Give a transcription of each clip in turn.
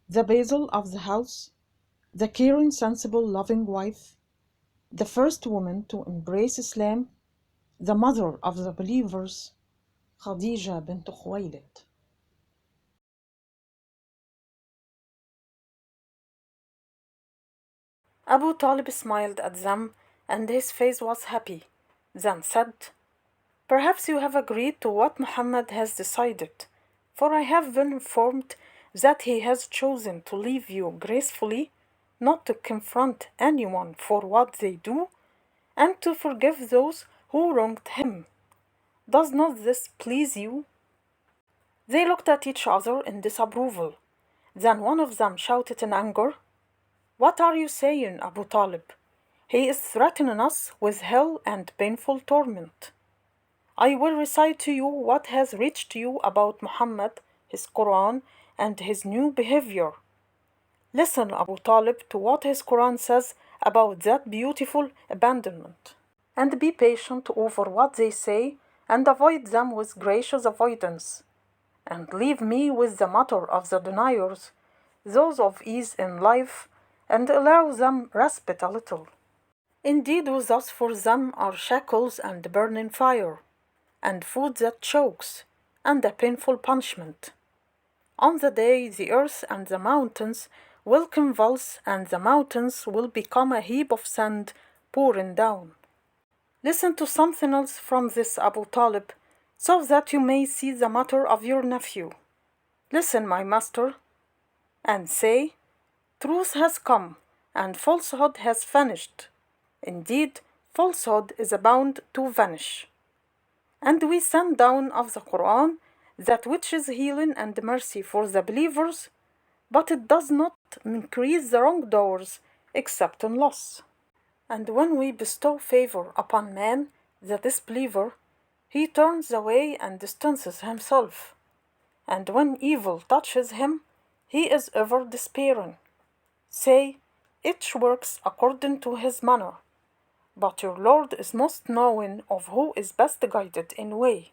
the basil of the house, the caring, sensible, loving wife, the first woman to embrace Islam, the mother of the believers, Khadijah bint Khuwaylid. Abu Talib smiled at them, and his face was happy, then said, "Perhaps you have agreed to what Muhammad has decided, for I have been informed that he has chosen to leave you gracefully, not to confront anyone for what they do, and to forgive those who wronged him. Does not this please you?" They looked at each other in disapproval. Then one of them shouted in anger, "What are you saying, Abu Talib? He is threatening us with hell and painful torment. I will recite to you what has reached you about Muhammad, his Quran, and his new behavior. Listen, Abu Talib, to what his Quran says about that beautiful abandonment, and be patient over what they say, and avoid them with gracious avoidance, and leave me with the matter of the deniers, those of ease in life, and allow them respite a little. Indeed, with us for them are shackles and burning fire, and food that chokes, and a painful punishment. On the day the earth and the mountains will convulse, and the mountains will become a heap of sand pouring down. Listen to something else from this, Abu Talib, so that you may see the matter of your nephew. Listen, my master, and say, truth has come, and falsehood has vanished. Indeed, falsehood is bound to vanish. And we send down of the Quran that which is healing and mercy for the believers, but it does not increase the wrongdoers except in loss. And when we bestow favor upon man, the disbeliever, he turns away and distances himself. And when evil touches him, he is ever despairing. Say, each works according to his manner, but your Lord is most knowing of who is best guided in way.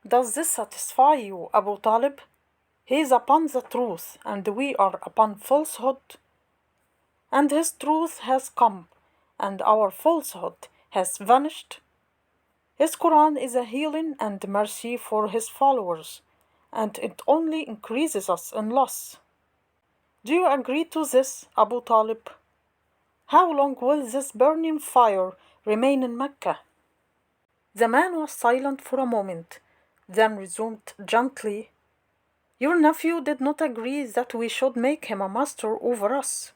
Does this satisfy you, Abu Talib? He is upon the truth, and we are upon falsehood. And his truth has come, and our falsehood has vanished. His Quran is a healing and mercy for his followers, and it only increases us in loss. Do you agree to this, Abu Talib? How long will this burning fire remain in Mecca? The man was silent for a moment, then resumed gently, Your nephew did not agree that we should make him a master over us,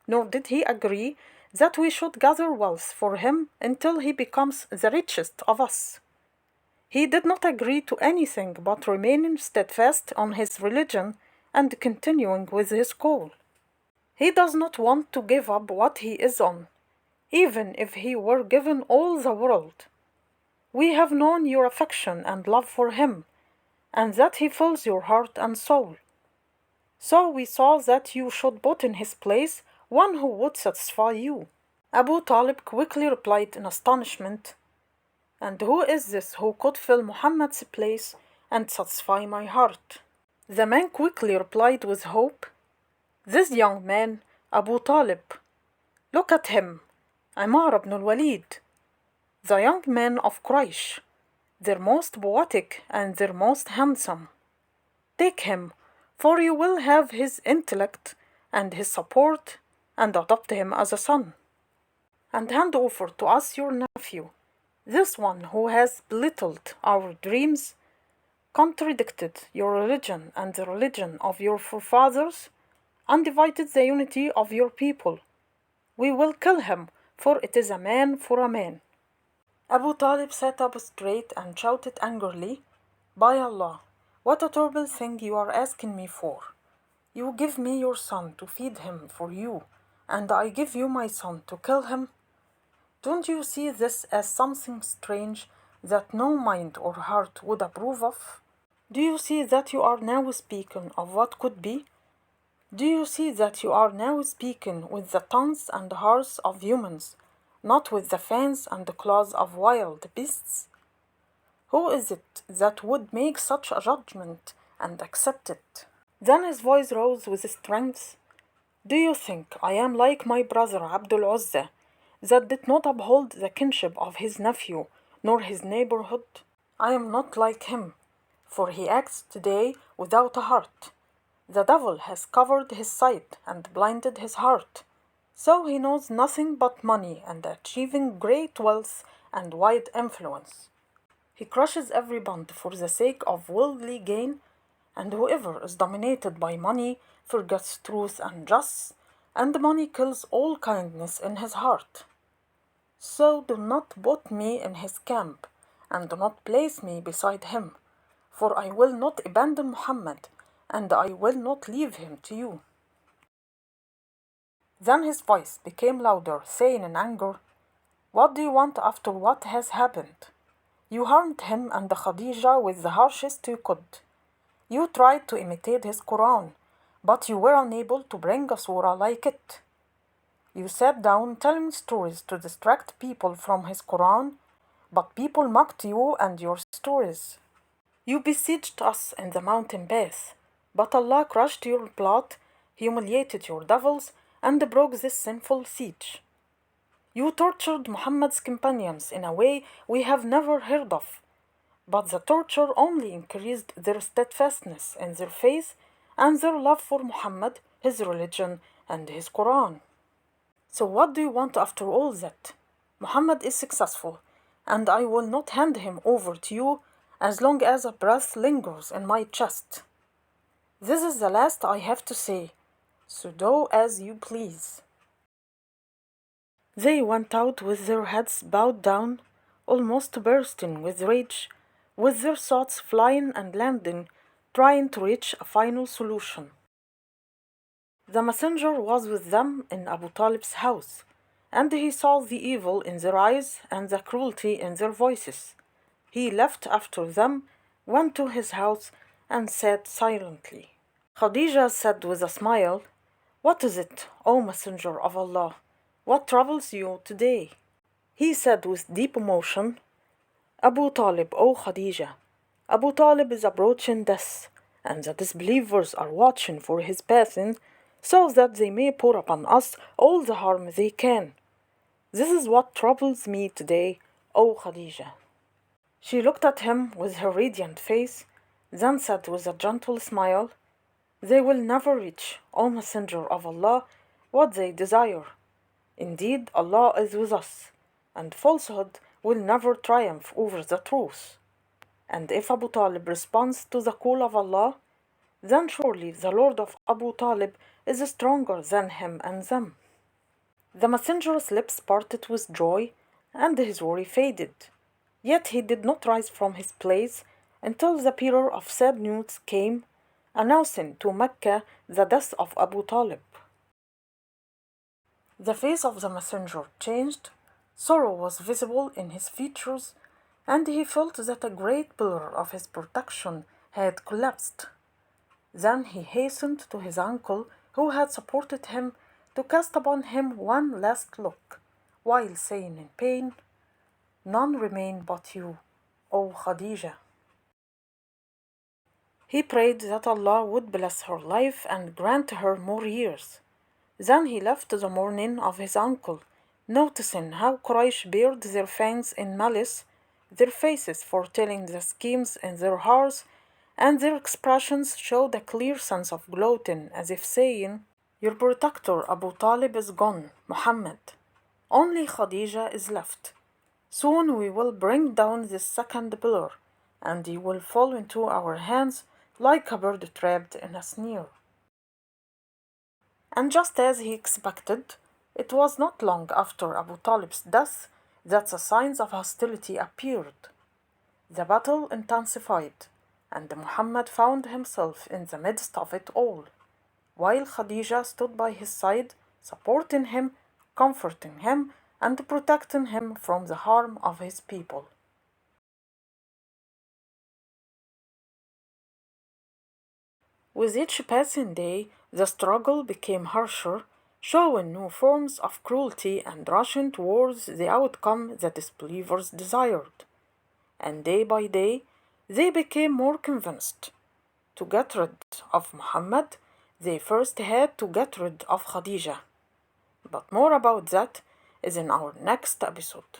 nor did he agree that we should gather wealth for him until he becomes the richest of us. He did not agree to anything but remaining steadfast on his religion and continuing with his call. He does not want to give up what he is on, even if he were given all the world. We have known your affection and love for him, and that he fills your heart and soul. So we saw that you should put in his place one who would satisfy you. Abu Talib quickly replied in astonishment, And who is this who could fill Muhammad's place and satisfy my heart? The man quickly replied with hope, This young man, Abu Talib. Look at him, Amar ibn al-Walid, the young men of Quraysh, their most poetic and their most handsome. Take him, for you will have his intellect and his support, and adopt him as a son. And hand over to us your nephew, this one who has belittled our dreams, contradicted your religion and the religion of your forefathers, and divided the unity of your people. We will kill him, for it is a man for a man. Abu Talib sat up straight and shouted angrily, By Allah, what a terrible thing you are asking me for. You give me your son to feed him for you, and I give you my son to kill him? Don't you see this as something strange that no mind or heart would approve of? Do you see that you are now speaking of what could be? Do you see that you are now speaking with the tongues and hearts of humans, not with the fangs and the claws of wild beasts? Who is it that would make such a judgment and accept it? Then his voice rose with strength. Do you think I am like my brother Abdul Uzza, that did not uphold the kinship of his nephew, nor his neighborhood? I am not like him, for he acts today without a heart. The devil has covered his sight and blinded his heart, so he knows nothing but money and achieving great wealth and wide influence. He crushes every bond for the sake of worldly gain, and whoever is dominated by money forgets truth and justice, and money kills all kindness in his heart. So do not put me in his camp, and do not place me beside him, for I will not abandon Muhammad, and I will not leave him to you. Then his voice became louder, saying in anger, What do you want after what has happened? You harmed him and Khadijah with the harshest you could. You tried to imitate his Quran, but you were unable to bring a surah like it. You sat down telling stories to distract people from his Quran, but people mocked you and your stories. You besieged us in the mountain pass, but Allah crushed your plot, humiliated your devils, and broke this sinful siege. You tortured Muhammad's companions in a way we have never heard of, but the torture only increased their steadfastness in their faith and their love for Muhammad, his religion, and his Quran. So what do you want after all that? Muhammad is successful, and I will not hand him over to you as long as a breath lingers in my chest. This is the last I have to say, so do as you please. They went out with their heads bowed down, almost bursting with rage, with their thoughts flying and landing, trying to reach a final solution. The messenger was with them in Abu Talib's house, and he saw the evil in their eyes and the cruelty in their voices. He left after them, went to his house, and sat silently. Khadijah said with a smile, What is it, O Messenger of Allah? What troubles you today? He said with deep emotion, Abu Talib, O Khadijah, Abu Talib is approaching death, and the disbelievers are watching for his passing, so that they may pour upon us all the harm they can. This is what troubles me today, O Khadijah. She looked at him with her radiant face, then said with a gentle smile, They will never reach, O Messenger of Allah, what they desire. Indeed, Allah is with us, and falsehood will never triumph over the truth. And if Abu Talib responds to the call of Allah, then surely the Lord of Abu Talib is stronger than him and them. The messenger's lips parted with joy, and his worry faded. Yet he did not rise from his place until the bearer of sad news came, announcing to Mecca the death of Abu Talib. The face of the messenger changed, sorrow was visible in his features, and he felt that a great pillar of his protection had collapsed. Then he hastened to his uncle, who had supported him, to cast upon him one last look, while saying in pain, None remain but you, O Khadijah. He prayed that Allah would bless her life and grant her more years. Then he left the mourning of his uncle, noticing how Quraysh bared their fangs in malice, their faces foretelling the schemes in their hearts, and their expressions showed a clear sense of gloating, as if saying, Your protector Abu Talib is gone, Muhammad. Only Khadijah is left. Soon we will bring down this second pillar, and he will fall into our hands like a bird trapped in a snare. And just as he expected, it was not long after Abu Talib's death that the signs of hostility appeared. The battle intensified, and Muhammad found himself in the midst of it all, while Khadijah stood by his side, supporting him, comforting him, and protecting him from the harm of his people. With each passing day, the struggle became harsher, showing new forms of cruelty and rushing towards the outcome the disbelievers desired. And day by day, they became more convinced. to get rid of Muhammad, they first had to get rid of Khadijah. But more about that is in our next episode.